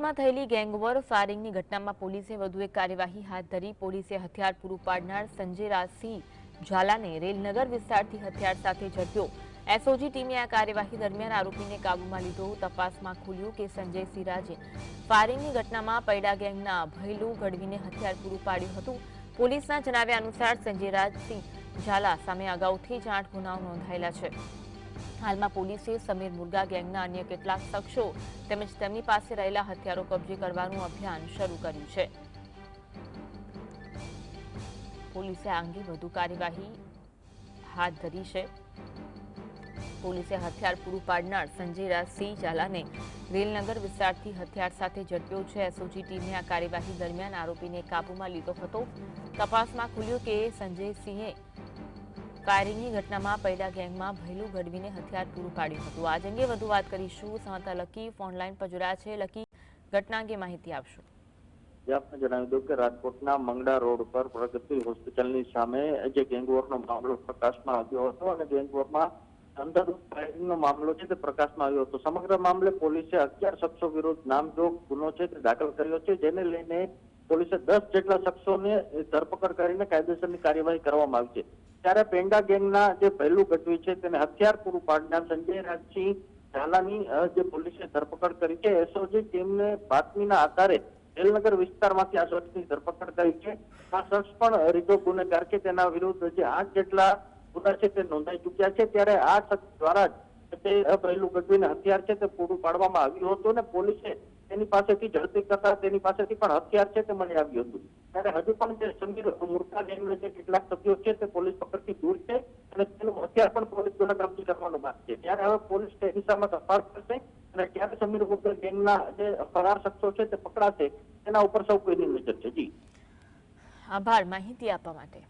માં થયેલી ગેંગવોર ફાયરિંગની ઘટનામાં પોલીસે વધુ એક કાર્યવાહી હાથ ધરી। પોલીસે હથિયાર પૂરું પાડનાર સંજય રાજસિંહ ઝાલાને રેલનગર વિસ્તારથી હથિયાર સાથે ઝડપ્યો। એસઓજી ટીમે આ કાર્યવાહી દરમિયાન આરોપીને કાબૂમાં લીધો। તપાસમાં ખુલ્યું કે સંજય સિરાજે ફાયરિંગની ઘટનામાં પૈડા ગેંગના ભયલું ઘડવીને હથિયાર પૂરું પાડ્યું હતું। પોલીસના જણાવ્યા અનુસાર સંજય રાજસિંહ ઝાલા સામે અગાઉથી જ 8 ગુનાઓ નોંધાયેલા છે। હાલમાં પોલીસે સમીર મુર્ગા ગેંગના અન્ય કેટલાક શખ્સો તેમજ તેમની પાસે રહેલા હથિયારો કબજે કરવાનું અભિયાન શરૂ કર્યું છે। પોલીસે આ અંગે વધુ કાર્યવાહી હાથ ધરી છે। પોલીસે હથિયાર પૂરું પાડનાર સંજય રાજસિંહ ઝાલાને રેલનગર વિસ્તારથી હથિયાર સાથે ઝડપ્યો છે। એસઓજી ટીમે આ કાર્યવાહી દરમિયાન આરોપીને કાબૂમાં લીધો હતો। તપાસમાં ખુલ્યું કે સંજયસિંહે ફાયરિંગની ઘટનામાં પૈડા ગેંગમાં ભયલું ઘડવીને હથિયાર પૂરું પાડ્યું હતું। આ અંગે વધુ વાત કરીશું। સંવાદદાતા લકી ફોનલાઈન પર જોડાયા છે। લકી, ઘટના અંગે માહિતી આપશો। આપને જણાવી દઉં કે રાજકોટના મંગળા રોડ પર પ્રગતિ હોસ્પિટલની સામે જે ગેંગવોરનો મામલો પ્રકાશમાં આવ્યો હતો અને ગેંગવોરમાં અંધાધૂંધ ફાયરિંગનો મામલો છે તે પ્રકાશમાં આવ્યો હતો। સમગ્ર મામલે પોલીસે 11 શખ્સો વિરુદ્ધ નામજોગ ગુનો છે તે દાખલ કર્યો છે, જેને લઈને પોલીસે 10 જેટલા શખ્સોને ધરપકડ કરીને કાયદેસરની કાર્યવાહી કરવામાં આવી છે। ત્યારે પેંડા ગેંગના જે પહેલું ગઢવી છે તેને હથિયાર પૂરું પાડનાર સંજય રાજસિંહ ઝાલાની જે પોલીસે ધરપકડ કરી છે। એસઓજી ટીમને બાતમીના આધારે રેલનગર વિસ્તારમાંથી આ શખ્સની ધરપકડ કરી છે। આ શખ્સ પણ રીઢો ગુનેગાર છે, તેના વિરુદ્ધ જે 8 જેટલા ગુના છે તે નોંધાઈ ચૂક્યા છે। ત્યારે આ શખ્સ દ્વારા જ તે પહેલું ગઢવીને હથિયાર છે તે પૂરું પાડવામાં આવ્યું હતું અને પોલીસે તેની પાસેથી ઝડપી કરતા તેની પાસેથી પણ હથિયાર છે તે મળી આવ્યું હતું। ત્યારે હજુ પણ જે સમીર મુર્ગા ગેંગના જે કેટલાક સભ્યો છે તે પોલીસ પકડથી દૂર છે અને તેનું હથિયાર પણ પોલીસ દ્વારા કબજે કરવાનો બાકી છે। ત્યારે હવે પોલીસ તે દિશામાં તપાસ કરશે અને ક્યારે સમીર મુર્ગા ગેંગના જે ફરાર શખ્સો છે તે પકડાશે તેના ઉપર સૌ કોઈની નજર છે। જી, આભાર માહિતી આપવા માટે।